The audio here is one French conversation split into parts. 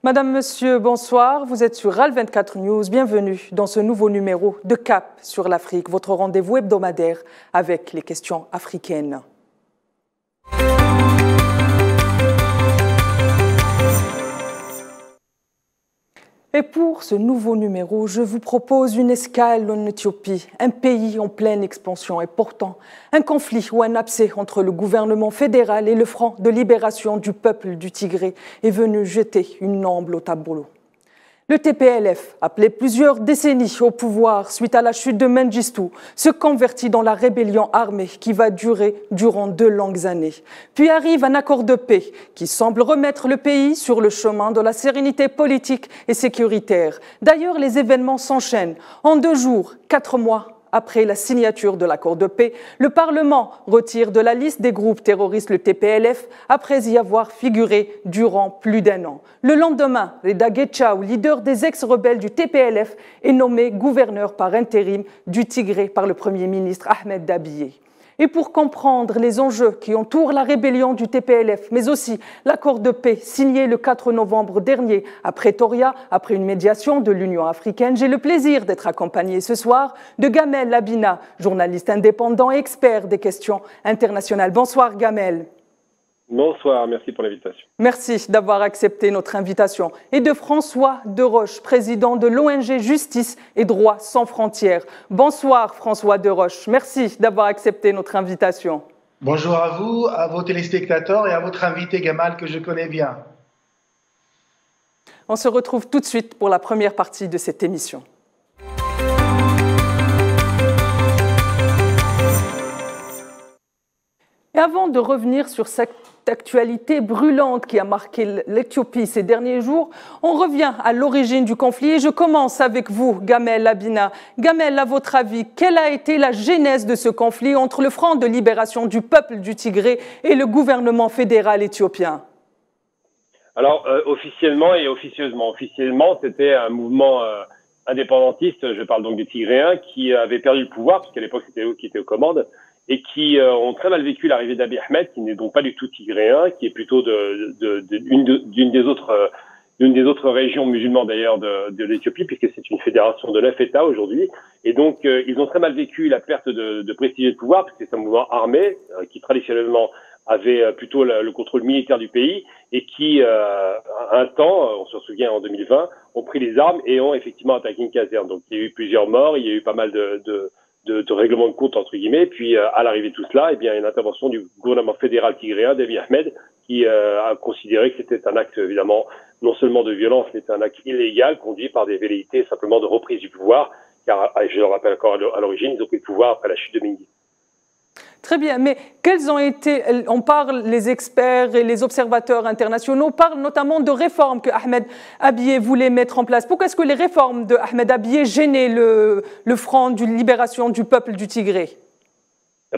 Madame, Monsieur, bonsoir. Vous êtes sur RAL24 News. Bienvenue dans ce nouveau numéro de Cap sur l'Afrique, votre rendez-vous hebdomadaire avec les questions africaines. Et pour ce nouveau numéro, je vous propose une escale en Éthiopie, un pays en pleine expansion et pourtant un conflit ou un abcès entre le gouvernement fédéral et le Front de libération du peuple du Tigré est venu jeter une ombre au tableau. Le TPLF, appelé plusieurs décennies au pouvoir suite à la chute de Mengistu, se convertit dans la rébellion armée qui va durer durant 2 longues années. Puis arrive un accord de paix qui semble remettre le pays sur le chemin de la sérénité politique et sécuritaire. D'ailleurs, les événements s'enchaînent. En 2 jours, 4 mois après la signature de l'accord de paix, le Parlement retire de la liste des groupes terroristes le TPLF après y avoir figuré durant plus d'1 an. Le lendemain, Reda Getchau, leader des ex-rebelles du TPLF, est nommé gouverneur par intérim du Tigré par le Premier ministre Ahmed Abiy. Et pour comprendre les enjeux qui entourent la rébellion du TPLF, mais aussi l'accord de paix signé le 4 novembre dernier à Pretoria, après une médiation de l'Union africaine, j'ai le plaisir d'être accompagné ce soir de Gamel Labina, journaliste indépendant et expert des questions internationales. Bonsoir Gamel. Bonsoir, merci pour l'invitation. Merci d'avoir accepté notre invitation. Et de François Deroche, président de l'ONG Justice et Droits sans frontières. Bonsoir François Deroche, merci d'avoir accepté notre invitation. Bonjour à vous, à vos téléspectateurs et à votre invité Gamal que je connais bien. On se retrouve tout de suite pour la première partie de cette émission. Et avant de revenir sur cette actualité brûlante qui a marqué l'Éthiopie ces derniers jours, on revient à l'origine du conflit et je commence avec vous, Gamel Labina. Gamel, à votre avis, quelle a été la genèse de ce conflit entre le Front de libération du peuple du Tigré et le gouvernement fédéral éthiopien? Alors, officiellement et officieusement. Officiellement, c'était un mouvement indépendantiste, je parle donc des Tigréens, qui avait perdu le pouvoir, puisqu'à l'époque c'était eux qui étaient aux commandes, et qui ont très mal vécu l'arrivée d'Abiy Ahmed, qui n'est donc pas du tout tigréen, qui est plutôt d'une des autres régions musulmanes d'ailleurs de l'Éthiopie, puisque c'est une fédération de 9 États aujourd'hui. Et donc, ils ont très mal vécu la perte de prestige et de pouvoir, puisque c'est un mouvement armé qui traditionnellement avait plutôt le contrôle militaire du pays et qui, un temps, on se souvient en 2020, ont pris les armes et ont effectivement attaqué une caserne. Donc, il y a eu plusieurs morts, il y a eu pas mal de règlement de compte entre guillemets, puis à l'arrivée de tout cela, eh bien une intervention du gouvernement fédéral tigréen d'Abiy Ahmed qui a considéré que c'était un acte évidemment non seulement de violence, mais un acte illégal conduit par des velléités simplement de reprise du pouvoir, car je le rappelle encore à l'origine, ils ont pris le pouvoir après la chute de Mengistu. Très bien, mais quels ont été, on parle, les experts et les observateurs internationaux parlent notamment de réformes que Ahmed Abiy voulait mettre en place. Pourquoi est-ce que les réformes de Ahmed Abiy gênaient le Front de libération du peuple du Tigré?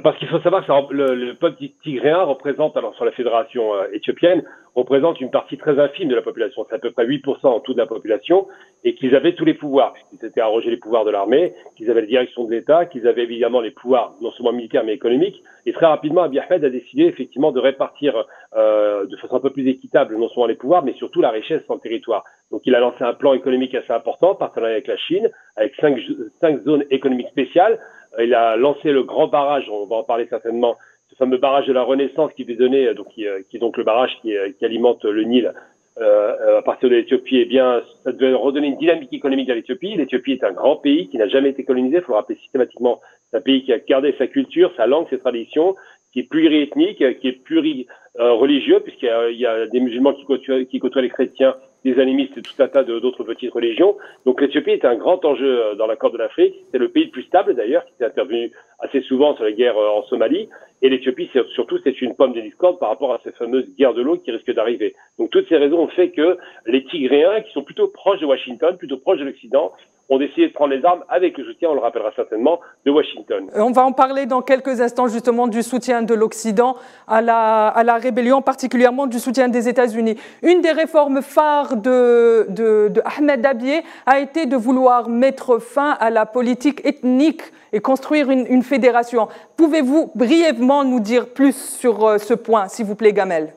Parce qu'il faut savoir que le peuple tigréen représente, alors sur la fédération éthiopienne, représente une partie très infime de la population. C'est à peu près 8% en tout de la population, et qu'ils avaient tous les pouvoirs, puisqu'ils s'étaient arrogés les pouvoirs de l'armée, qu'ils avaient la direction de l'État, qu'ils avaient évidemment les pouvoirs non seulement militaires mais économiques. Et très rapidement, Abiy Ahmed a décidé effectivement de répartir de façon un peu plus équitable non seulement les pouvoirs, mais surtout la richesse sur le territoire. Donc il a lancé un plan économique assez important, partenariat avec la Chine, avec 5 zones économiques spéciales. Il a lancé le grand barrage, on va en parler certainement, ce fameux barrage de la Renaissance qui devait donner, donc qui est donc le barrage qui alimente le Nil à partir de l'Éthiopie. Eh bien, ça devait redonner une dynamique économique à l'Éthiopie. L'Éthiopie est un grand pays qui n'a jamais été colonisé. Il faut le rappeler systématiquement. C'est un pays qui a gardé sa culture, sa langue, ses traditions, qui est pluriethnique, qui est pluri-religieux, puisqu'il y a des musulmans qui côtoient les chrétiens, des animistes et tout un tas d'autres petites religions. Donc l'Éthiopie est un grand enjeu dans la Corne de l'Afrique. C'est le pays le plus stable d'ailleurs, qui est intervenu assez souvent sur les guerres en Somalie. Et l'Éthiopie, surtout, c'est une pomme de discorde par rapport à ces fameuses guerres de l'eau qui risquent d'arriver. Donc toutes ces raisons ont fait que les Tigréens, qui sont plutôt proches de Washington, plutôt proches de l'Occident, ont décidé de prendre les armes avec le soutien, on le rappellera certainement, de Washington. On va en parler dans quelques instants justement du soutien de l'Occident à la rébellion, particulièrement du soutien des États-Unis. Une des réformes phares de Ahmed Abiy a été de vouloir mettre fin à la politique ethnique et construire une fédération. Pouvez-vous brièvement nous dire plus sur ce point, s'il vous plaît, Gamel ?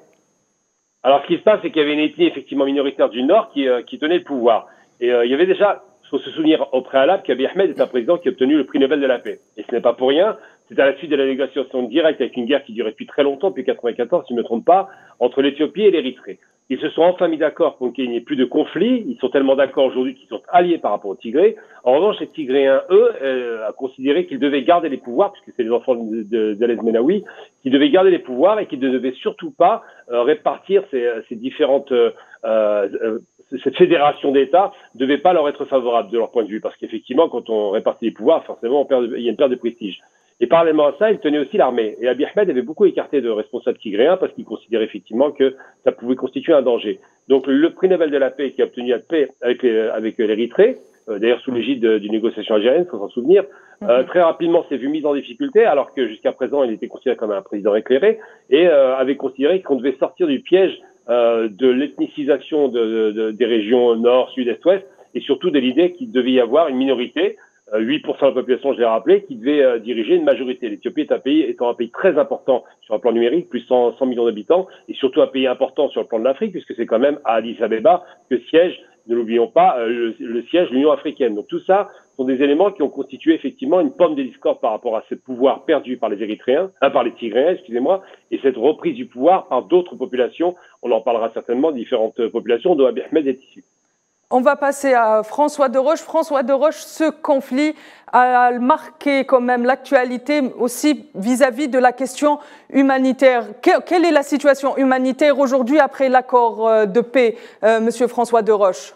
Alors, ce qui se passe, c'est qu'il y avait une ethnie effectivement minoritaire du Nord qui tenait le pouvoir. Et il y avait déjà, il faut se souvenir au préalable qu'Abiy Ahmed est un président qui a obtenu le prix Nobel de la paix. Et ce n'est pas pour rien. C'est à la suite de la négociation directe avec une guerre qui durait depuis très longtemps, depuis 1994, si je ne me trompe pas, entre l'Éthiopie et l'Érythrée. Ils se sont enfin mis d'accord pour qu'il n'y ait plus de conflit. Ils sont tellement d'accord aujourd'hui qu'ils sont alliés par rapport aux Tigrés. En revanche, les Tigréens, eux, ont considéré qu'ils devaient garder les pouvoirs, puisque c'est les enfants d'Alez Menawi, qu'ils devaient garder les pouvoirs et qu'ils ne devaient surtout pas répartir ces différentes... cette fédération d'États ne devait pas leur être favorable de leur point de vue, parce qu'effectivement, quand on répartit les pouvoirs, forcément, il y a une perte de prestige. Et parallèlement à ça, il tenait aussi l'armée. Et Abiy Ahmed avait beaucoup écarté de responsables tigréens parce qu'il considérait effectivement que ça pouvait constituer un danger. Donc le prix Nobel de la paix qui a obtenu la paix avec l'Érythrée, d'ailleurs sous l'égide d'une négociation algérienne, il faut s'en souvenir, très rapidement s'est vu mis en difficulté alors que jusqu'à présent il était considéré comme un président éclairé et avait considéré qu'on devait sortir du piège de l'ethnicisation des régions nord, sud, est, ouest et surtout de l'idée qu'il devait y avoir une minorité 8% de la population, je l'ai rappelé, qui devait diriger une majorité. L'Éthiopie étant un pays très important sur un plan numérique, plus 100 millions d'habitants, et surtout un pays important sur le plan de l'Afrique, puisque c'est quand même à Addis Abeba que siège, ne l'oublions pas, le siège de l'Union africaine. Donc tout ça sont des éléments qui ont constitué effectivement une pomme de discorde par rapport à ce pouvoir perdu par les Érythréens, par les Tigréens, excusez-moi, et cette reprise du pouvoir par d'autres populations. On en parlera certainement, différentes populations dont Abiy Ahmed est issu. On va passer à François Deroche. François Deroche, ce conflit a marqué quand même l'actualité aussi vis-à-vis de la question humanitaire. Quelle est la situation humanitaire aujourd'hui après l'accord de paix, Monsieur François Deroche?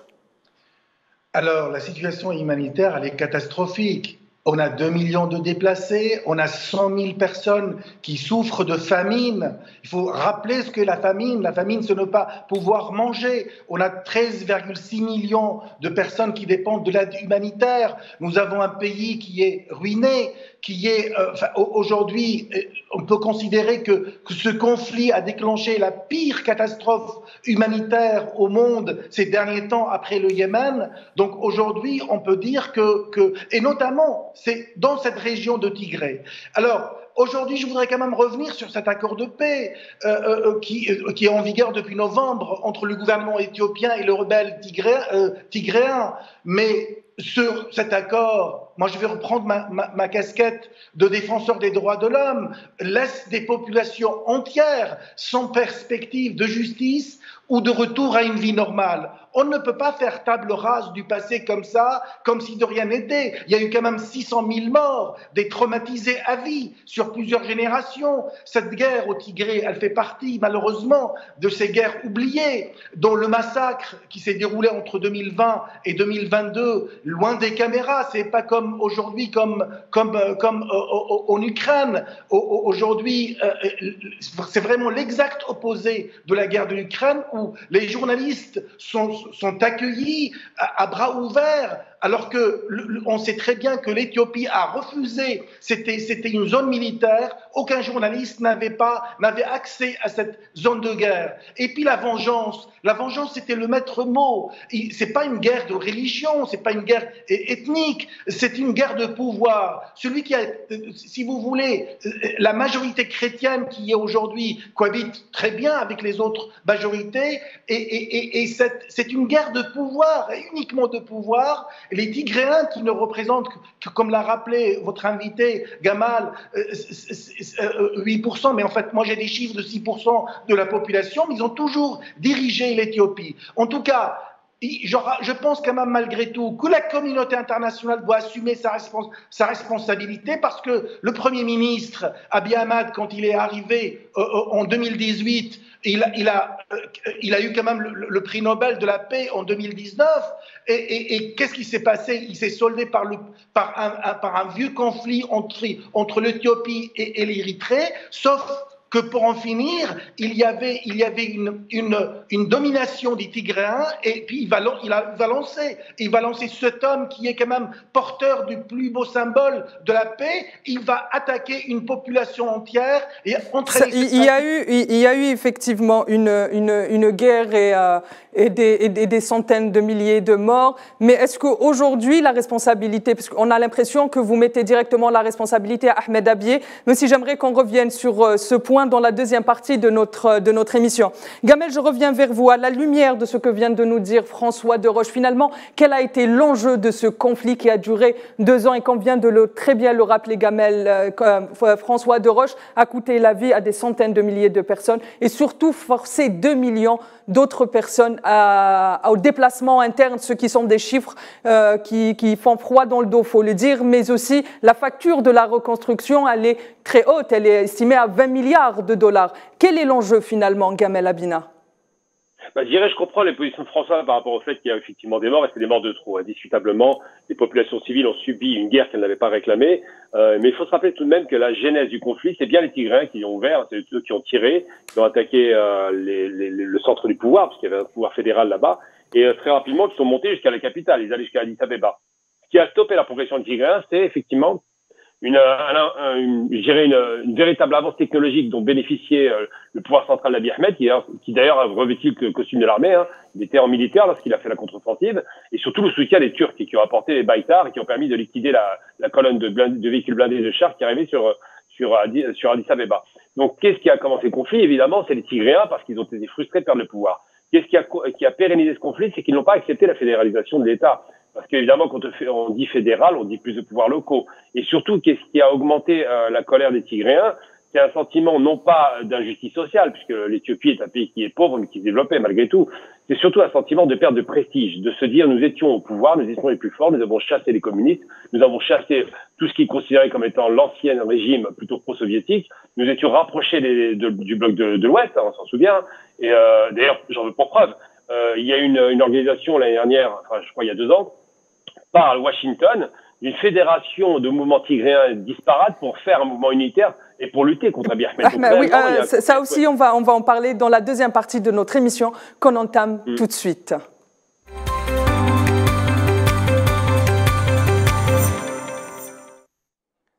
Alors, la situation humanitaire, elle est catastrophique. On a 2 millions de déplacés, on a 100 000 personnes qui souffrent de famine. Il faut rappeler ce qu'est la famine. La famine, c'est ne pas pouvoir manger. On a 13,6 millions de personnes qui dépendent de l'aide humanitaire. Nous avons un pays qui est ruiné, qui est... aujourd'hui, on peut considérer que ce conflit a déclenché la pire catastrophe humanitaire au monde ces derniers temps après le Yémen. Donc aujourd'hui, on peut dire que et notamment, c'est dans cette région de Tigré. Alors, aujourd'hui, je voudrais quand même revenir sur cet accord de paix qui est en vigueur depuis novembre entre le gouvernement éthiopien et le rebelle tigréen. Mais sur cet accord, moi je vais reprendre ma casquette de défenseur des droits de l'homme, laisse des populations entières sans perspective de justice ou de retour à une vie normale. On ne peut pas faire table rase du passé comme ça, comme si de rien n'était. Il y a eu quand même 600 000 morts, des traumatisés à vie sur plusieurs générations. Cette guerre au Tigré, elle fait partie malheureusement de ces guerres oubliées, dont le massacre qui s'est déroulé entre 2020 et 2022, loin des caméras. C'est pas comme aujourd'hui, comme en Ukraine. Aujourd'hui, c'est vraiment l'exact opposé de la guerre de l'Ukraine où les journalistes sont accueillis à bras ouverts, alors que on sait très bien que l'Éthiopie a refusé, c'était une zone militaire, aucun journaliste n'avait accès à cette zone de guerre. Et puis la vengeance c'était le maître mot. C'est pas une guerre de religion, c'est pas une guerre ethnique, c'est une guerre de pouvoir. Celui qui a, si vous voulez, la majorité chrétienne qui est aujourd'hui cohabite très bien avec les autres majorités, et c'est une guerre de pouvoir, et uniquement de pouvoir. Les Tigréens qui ne représentent que, comme l'a rappelé votre invité Gamal, 8%, mais en fait moi j'ai des chiffres de 6% de la population, mais ils ont toujours dirigé l'Éthiopie. En tout cas, je pense quand même malgré tout que la communauté internationale doit assumer sa responsabilité, parce que le Premier ministre Abiy Ahmed, quand il est arrivé en 2018, il a eu quand même le prix Nobel de la paix en 2019. Et qu'est-ce qui s'est passé? Il s'est soldé par un vieux conflit entre l'Éthiopie et l'Érythrée, sauf que pour en finir, il y avait une domination des Tigréens, et puis il va lancer cet homme qui est quand même porteur du plus beau symbole de la paix. Il va attaquer une population entière et entraîner. Il y a eu effectivement une guerre et des centaines de milliers de morts. Mais est-ce qu'aujourd'hui, la responsabilité, parce qu'on a l'impression que vous mettez directement la responsabilité à Ahmed Abiy, même si j'aimerais qu'on revienne sur ce point, point dans la deuxième partie de notre émission. Gamel, je reviens vers vous. À la lumière de ce que vient de nous dire François Deroche, finalement, quel a été l'enjeu de ce conflit qui a duré 2 ans et comme vient de très bien le rappeler Gamel, François Deroche a coûté la vie à des centaines de milliers de personnes et surtout forcé 2 millions d'autres personnes au déplacement interne, ce qui sont des chiffres qui font froid dans le dos, faut le dire, mais aussi la facture de la reconstruction, elle est très haute, elle est estimée à 20 milliards de dollars. Quel est l'enjeu finalement, Gamel Abina? Je comprends les positions de François par rapport au fait qu'il y a effectivement des morts, et c'est des morts de trop. Indiscutablement, les populations civiles ont subi une guerre qu'elles n'avaient pas réclamée. Mais il faut se rappeler tout de même que la genèse du conflit, c'est bien les Tigréens qui ont ouvert, c'est eux qui ont tiré, qui ont attaqué le centre du pouvoir, parce qu'il y avait un pouvoir fédéral là-bas, et très rapidement, qui sont montés jusqu'à la capitale, ils allaient jusqu'à Addis Abeba. Ce qui a stoppé la progression des Tigréens, c'est effectivement une véritable avance technologique dont bénéficiait le pouvoir central d'Abiy Ahmed, qui d'ailleurs a revêtu le costume de l'armée. Il était en militaire lorsqu'il a fait la contre-offensive, et surtout le soutien des Turcs qui ont apporté les Baytar et qui ont permis de liquider la colonne de véhicules blindés et de chars qui arrivaient sur Addis Abeba. Donc, qu'est-ce qui a commencé le conflit? Évidemment, c'est les Tigréens parce qu'ils ont été frustrés de perdre le pouvoir. Qu'est-ce qui a pérennisé ce conflit? C'est qu'ils n'ont pas accepté la fédéralisation de l'État. Parce qu'évidemment, quand on dit fédéral, on dit plus de pouvoirs locaux. Et surtout, qu'est-ce qui a augmenté la colère des Tigréens? C'est un sentiment non pas d'injustice sociale, puisque l'Éthiopie est un pays qui est pauvre, mais qui se développait malgré tout. C'est surtout un sentiment de perte de prestige, de se dire nous étions au pouvoir, nous étions les plus forts, nous avons chassé les communistes, nous avons chassé tout ce qui est considéré comme étant l'ancien régime plutôt pro-soviétique, nous étions rapprochés du bloc de l'Ouest, on s'en souvient. Et d'ailleurs, j'en veux pour preuve, il y a une organisation l'année dernière, enfin je crois il y a 2 ans, par Washington, une fédération de mouvements tigréens disparates pour faire un mouvement unitaire et pour lutter contre Abiy Ahmed. Oui, ça aussi, on va en parler dans la deuxième partie de notre émission qu'on entame tout de suite.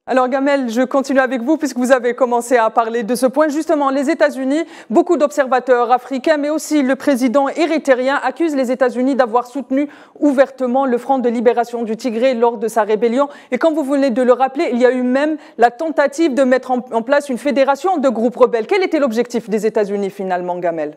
Alors Gamel, je continue avec vous puisque vous avez commencé à parler de ce point. Justement, les États-Unis, beaucoup d'observateurs africains, mais aussi le président érythréen accusent les États-Unis d'avoir soutenu ouvertement le Front de libération du Tigré lors de sa rébellion. Et comme vous venez de le rappeler, il y a eu même la tentative de mettre en place une fédération de groupes rebelles. Quel était l'objectif des États-Unis finalement, Gamel?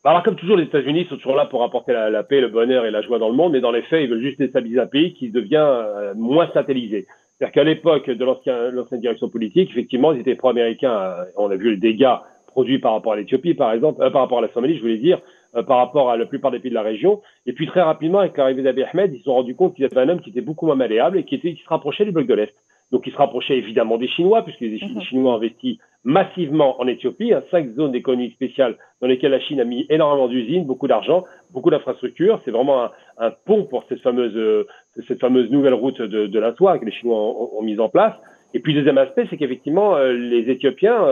Alors comme toujours, les États-Unis sont toujours là pour apporter la paix, le bonheur et la joie dans le monde, mais dans les faits, ils veulent juste déstabiliser un pays qui devient moins satellisé. C'est-à-dire qu'à l'époque de l'ancienne direction politique, effectivement, ils étaient pro-américains. On a vu les dégâts produits par rapport à l'Éthiopie, par exemple, par rapport à la Somalie, je voulais dire, par rapport à la plupart des pays de la région. Et puis très rapidement, avec l'arrivée d'Abiy Ahmed, ils se sont rendus compte qu'ils avaient un homme qui était beaucoup moins malléable et qui se rapprochait du bloc de l'Est. Donc il se rapprochait évidemment des Chinois, puisque les Chinois ont investi massivement en Éthiopie, 5 zones d'économie spéciale dans lesquelles la Chine a mis énormément d'usines, beaucoup d'argent, beaucoup d'infrastructures. C'est vraiment un pont pour cette fameuse nouvelle route de la soie que les Chinois ont mise en place. Et puis le deuxième aspect, c'est qu'effectivement, les Éthiopiens,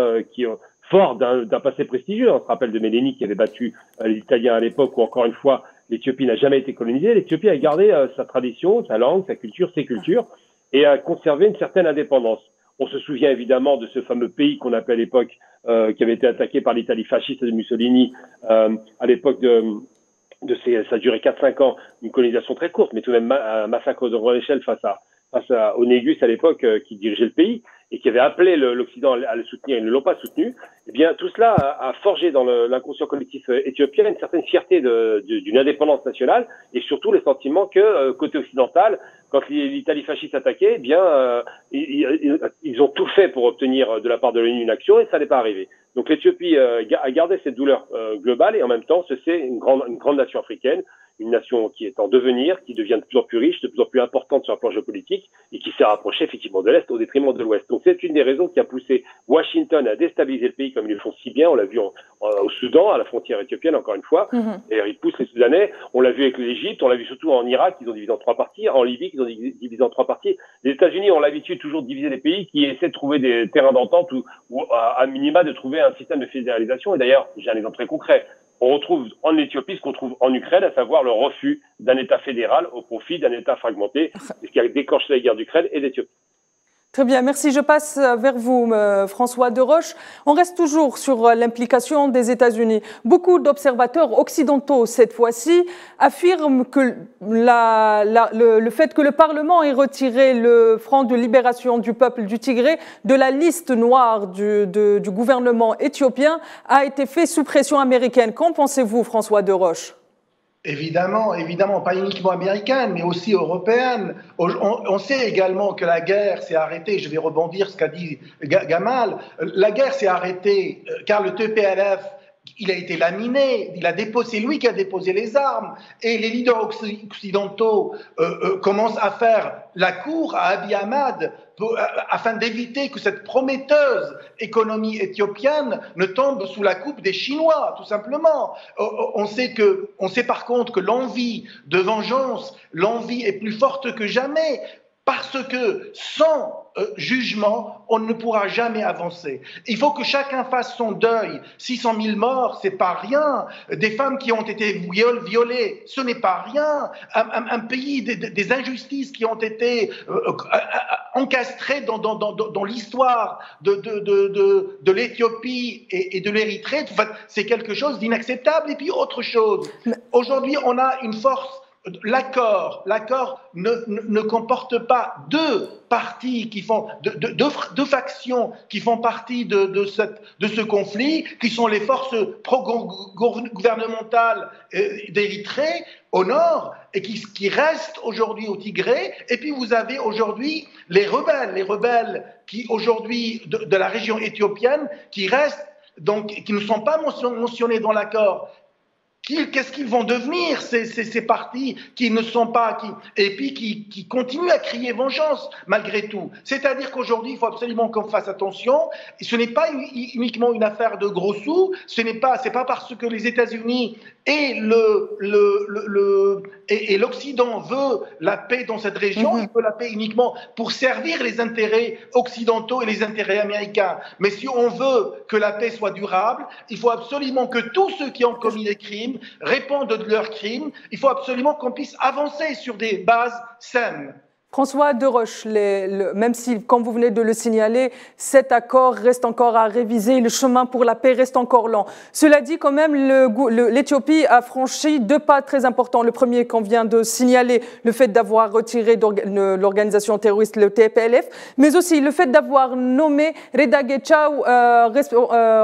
forts d'un passé prestigieux, on se rappelle de Mélénique qui avait battu les Italiens à l'époque, où encore une fois, l'Éthiopie n'a jamais été colonisée. L'Éthiopie a gardé sa tradition, sa langue, sa culture, ses cultures, et a conservé une certaine indépendance. On se souvient évidemment de ce fameux pays qu'on appelait à l'époque, qui avait été attaqué par l'Italie fasciste de Mussolini, à l'époque ça a duré 4-5 ans, une colonisation très courte, mais tout de même un massacre de grande échelle face au Négus à l'époque qui dirigeait le pays et qui avait appelé l'Occident à le soutenir, ils ne l'ont pas soutenu. Eh bien, tout cela a forgé dans l'inconscient collectif éthiopien une certaine fierté d'une indépendance nationale et surtout le sentiment que côté occidental, quand l'Italie fasciste attaquait, eh bien, ils ont tout fait pour obtenir de la part de l'ONU une action et ça n'est pas arrivé. Donc l'Éthiopie a gardé cette douleur globale et en même temps, c'est une grande nation africaine, une nation qui est en devenir, qui devient de plus en plus riche, de plus en plus importante sur un plan géopolitique et qui s'est rapprochée effectivement de l'Est au détriment de l'Ouest. Donc c'est une des raisons qui a poussé Washington à déstabiliser le pays comme ils le font si bien. On l'a vu au Soudan, à la frontière éthiopienne, encore une fois. Et ils poussent les Soudanais. On l'a vu avec l'Égypte, on l'a vu surtout en Irak, qu'ils ont divisé en 3 parties, en Libye, qu'ils ont divisé en 3 parties. Les États-Unis ont l'habitude toujours de diviser les pays qui essaient de trouver des terrains d'entente ou à minima de trouver un système de fédéralisation. Et d'ailleurs, j'ai un exemple très concret. On retrouve en Éthiopie ce qu'on trouve en Ukraine, à savoir le refus d'un État fédéral au profit d'un État fragmenté, ce qui a déclenché la guerre d'Ukraine et d'Éthiopie. Très bien, merci. Je passe vers vous, François Deroche. On reste toujours sur l'implication des États-Unis. Beaucoup d'observateurs occidentaux, cette fois-ci, affirment que le fait que le Parlement ait retiré le Front de libération du peuple du Tigré de la liste noire du gouvernement éthiopien a été fait sous pression américaine. Qu'en pensez-vous, François Deroche ? Évidemment, évidemment, pas uniquement américaine, mais aussi européenne. On sait également que la guerre s'est arrêtée, je vais rebondir sur ce qu'a dit Gamal, la guerre s'est arrêtée car le TPLF, il a été laminé, c'est lui qui a déposé les armes, et les leaders occidentaux commencent à faire la cour à Abiy Ahmed afin d'éviter que cette prometteuse économie éthiopienne ne tombe sous la coupe des Chinois, tout simplement. On sait par contre que l'envie de vengeance, l'envie est plus forte que jamais, parce que sans jugement, on ne pourra jamais avancer. Il faut que chacun fasse son deuil. 600 000 morts, c'est pas rien. Des femmes qui ont été violées, ce n'est pas rien. Un pays, des injustices qui ont été encastrées dans l'histoire de l'Éthiopie et de l'Érythrée, c'est quelque chose d'inacceptable. Et puis autre chose, aujourd'hui, on a une force. L'accord ne comporte pas deux parties qui font deux factions qui font partie de ce conflit, qui sont les forces pro-gouvernementales d'Érythrée au nord et qui restent aujourd'hui au Tigré. Et puis vous avez aujourd'hui les rebelles qui aujourd'hui de la région éthiopienne qui restent donc qui ne sont pas mentionnés dans l'accord. Qu'est-ce qu'ils vont devenir, ces partis qui ne sont pas, et puis qui continuent à crier vengeance malgré tout. C'est-à-dire qu'aujourd'hui, il faut absolument qu'on fasse attention. Ce n'est pas uniquement une affaire de gros sous. C'est pas parce que les États-Unis et l'Occident veut la paix dans cette région, il veut la paix uniquement pour servir les intérêts occidentaux et les intérêts américains. Mais si on veut que la paix soit durable, il faut absolument que tous ceux qui ont commis des crimes répondent de leurs crimes. Il faut absolument qu'on puisse avancer sur des bases saines. François Deroche, même si, comme vous venez de le signaler, cet accord reste encore à réviser, le chemin pour la paix reste encore lent. Cela dit, quand même, l'Éthiopie a franchi deux pas très importants. Le premier qu'on vient de signaler, le fait d'avoir retiré l'organisation terroriste, le TPLF, mais aussi le fait d'avoir nommé Reda Getchau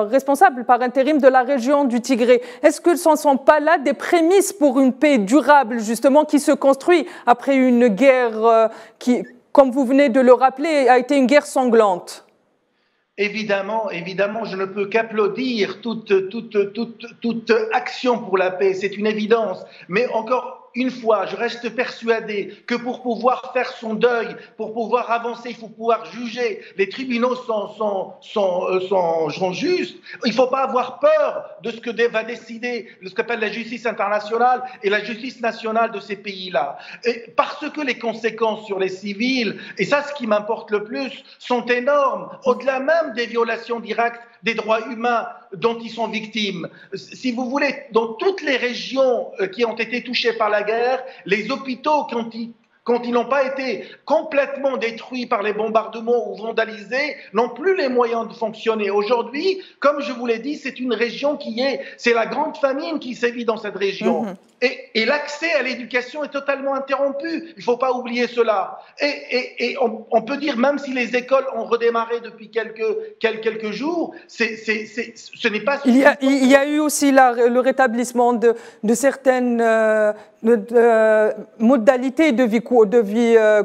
responsable par intérim de la région du Tigré. Est-ce que ce ne sont pas là des prémices pour une paix durable, justement, qui se construit après une guerre qui, comme vous venez de le rappeler, a été une guerre sanglante? Évidemment, je ne peux qu'applaudir toute action pour la paix, c'est une évidence. Mais encore une fois, je reste persuadé que pour pouvoir faire son deuil, pour pouvoir avancer, il faut pouvoir juger. Les tribunaux sont justes. Il ne faut pas avoir peur de ce que va décider ce qu'appelle la justice internationale et la justice nationale de ces pays-là. Parce que les conséquences sur les civils, et ça, ce qui m'importe le plus, sont énormes, au-delà même des violations directes des droits humains dont ils sont victimes. Si vous voulez, dans toutes les régions qui ont été touchées par la guerre, les hôpitaux, quand ils n'ont pas été complètement détruits par les bombardements ou vandalisés, n'ont plus les moyens de fonctionner. Aujourd'hui, comme je vous l'ai dit, c'est une région c'est la grande famine qui sévit dans cette région. Et l'accès à l'éducation est totalement interrompu. Il ne faut pas oublier cela. Et on peut dire, même si les écoles ont redémarré depuis quelques jours, ce n'est pas suffisant. Il y a eu aussi le rétablissement de certaines modalités de vie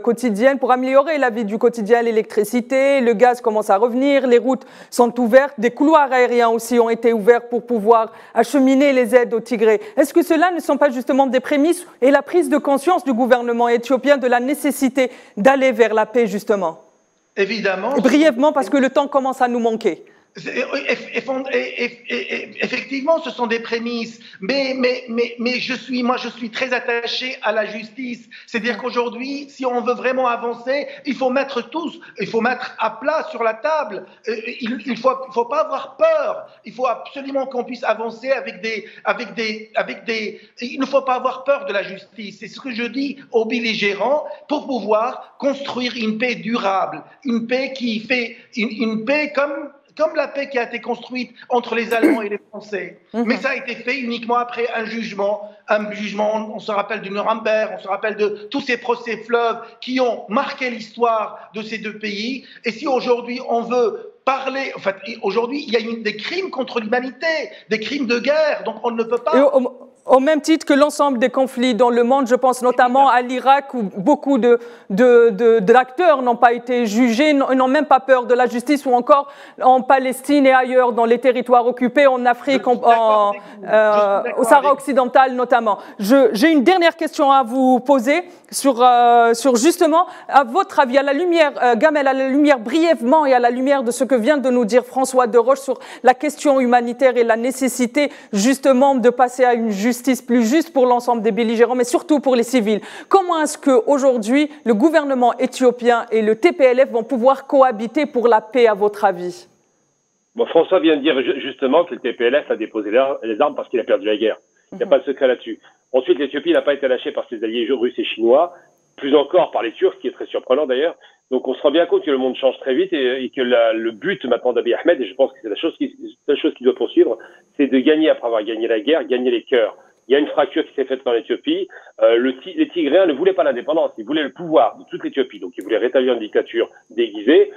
quotidienne pour améliorer la vie du quotidien. L'électricité, le gaz commence à revenir, les routes sont ouvertes, des couloirs aériens aussi ont été ouverts pour pouvoir acheminer les aides au Tigré. Est-ce que cela ne sont pas justement des prémices et la prise de conscience du gouvernement éthiopien de la nécessité d'aller vers la paix, justement? Évidemment. Et brièvement, parce que le temps commence à nous manquer. Effectivement, ce sont des prémices, mais je suis très attaché à la justice. C'est-à-dire qu'aujourd'hui, si on veut vraiment avancer, il faut mettre à plat sur la table. Il faut pas avoir peur. Il faut absolument qu'on puisse avancer il ne faut pas avoir peur de la justice. C'est ce que je dis aux belligérants pour pouvoir construire une paix durable, une paix qui fait une paix comme la paix qui a été construite entre les Allemands et les Français. Mais ça a été fait uniquement après un jugement, on se rappelle du Nuremberg, on se rappelle de tous ces procès fleuves qui ont marqué l'histoire de ces deux pays. Et si aujourd'hui on veut parler, en fait, aujourd'hui il y a des crimes contre l'humanité, des crimes de guerre, donc on ne peut pas... Au même titre que l'ensemble des conflits dans le monde, je pense notamment à l'Irak où beaucoup d'acteurs n'ont pas été jugés, n'ont même pas peur de la justice, ou encore en Palestine et ailleurs dans les territoires occupés, en Afrique, au Sahara occidental notamment. J'ai une dernière question à vous poser sur justement, à votre avis, à la lumière, Gamel, à la lumière brièvement et à la lumière de ce que vient de nous dire François Deroche sur la question humanitaire et la nécessité justement de passer à une justice plus juste pour l'ensemble des belligérants, mais surtout pour les civils. Comment est-ce qu'aujourd'hui, le gouvernement éthiopien et le TPLF vont pouvoir cohabiter pour la paix, à votre avis? Bon, François vient de dire justement que le TPLF a déposé les armes parce qu'il a perdu la guerre. Il n'y a pas de secret là-dessus. Ensuite, l'Éthiopie n'a pas été lâchée par ses alliés russes et chinois, plus encore par les Turcs, ce qui est très surprenant d'ailleurs. Donc on se rend bien compte que le monde change très vite et que le but maintenant d'Abiy Ahmed, et je pense que c'est la chose qu'il doit poursuivre, c'est de gagner, après avoir gagné la guerre, gagner les cœurs. Il y a une fracture qui s'est faite dans l'Éthiopie. Les Tigréens ne voulaient pas l'indépendance, ils voulaient le pouvoir de toute l'Éthiopie. Donc ils voulaient rétablir une dictature déguisée.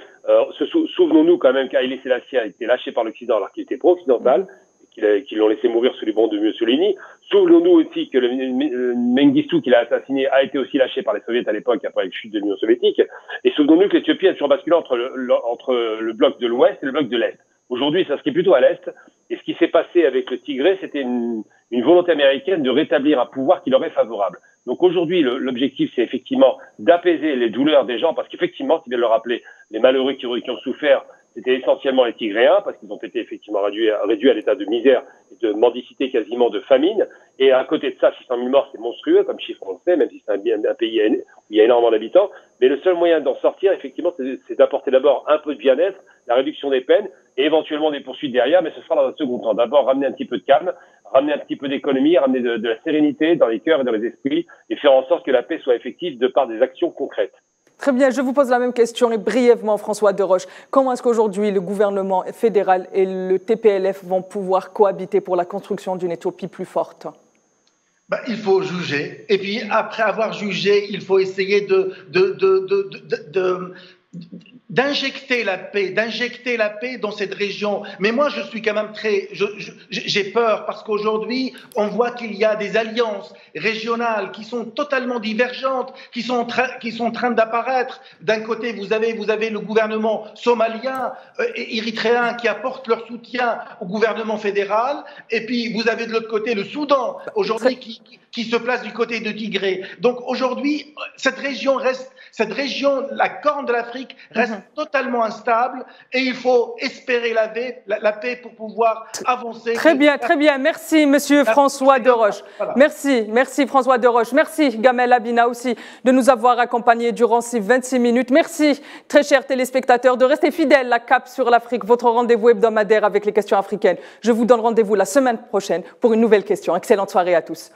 Souvenons-nous quand même qu'Haïlé Sélassié a été lâché par l'Occident alors qu'il était pro-occidental, qu'ils l'ont laissé mourir sous les bombes de Mussolini. Souvenons-nous aussi que le Mengistu qu'il a assassiné a été aussi lâché par les Soviétiques à l'époque après la chute de l'Union soviétique. Et souvenons-nous que l'Éthiopie a toujours basculé entre le bloc de l'Ouest et le bloc de l'Est. Aujourd'hui, ça se fait plutôt à l'Est. Et ce qui s'est passé avec le Tigré, c'était une volonté américaine de rétablir un pouvoir qui leur est favorable. Donc aujourd'hui, l'objectif, c'est effectivement d'apaiser les douleurs des gens, parce qu'effectivement, si bien le rappeler, les malheureux qui ont souffert, c'était essentiellement les Tigréens, parce qu'ils ont été effectivement réduits à l'état de misère et de mendicité, quasiment de famine. Et à côté de ça, 600 000 morts, c'est monstrueux comme chiffre, on le sait, même si c'est un pays où il y a énormément d'habitants. Mais le seul moyen d'en sortir, effectivement, c'est d'apporter d'abord un peu de bien-être, la réduction des peines et éventuellement des poursuites derrière, mais ce sera dans un second temps. D'abord, ramener un petit peu de calme, ramener un petit peu d'économie, ramener de la sérénité dans les cœurs et dans les esprits et faire en sorte que la paix soit effective de par des actions concrètes. Très bien, je vous pose la même question et brièvement, François Deroche. Comment est-ce qu'aujourd'hui le gouvernement fédéral et le TPLF vont pouvoir cohabiter pour la construction d'une Éthiopie plus forte? Il faut juger. Et puis, après avoir jugé, il faut essayer d'injecter la paix dans cette région. Mais moi, je suis quand même j'ai peur parce qu'aujourd'hui, on voit qu'il y a des alliances régionales qui sont totalement divergentes, qui sont en train d'apparaître. D'un côté, vous avez le gouvernement somalien et érythréen qui apportent leur soutien au gouvernement fédéral. Et puis, vous avez de l'autre côté le Soudan, aujourd'hui, qui se place du côté de Tigré. Donc, aujourd'hui, cette région, la Corne de l'Afrique, reste totalement instable et il faut espérer la paix pour pouvoir avancer. Très bien, très bien. Merci, monsieur François Deroche. Voilà. Merci François Deroche. Merci Gamel Abina aussi de nous avoir accompagnés durant ces 26 minutes. Merci, très chers téléspectateurs, de rester fidèles à Cap sur l'Afrique, votre rendez-vous hebdomadaire avec les questions africaines. Je vous donne rendez-vous la semaine prochaine pour une nouvelle question. Excellente soirée à tous.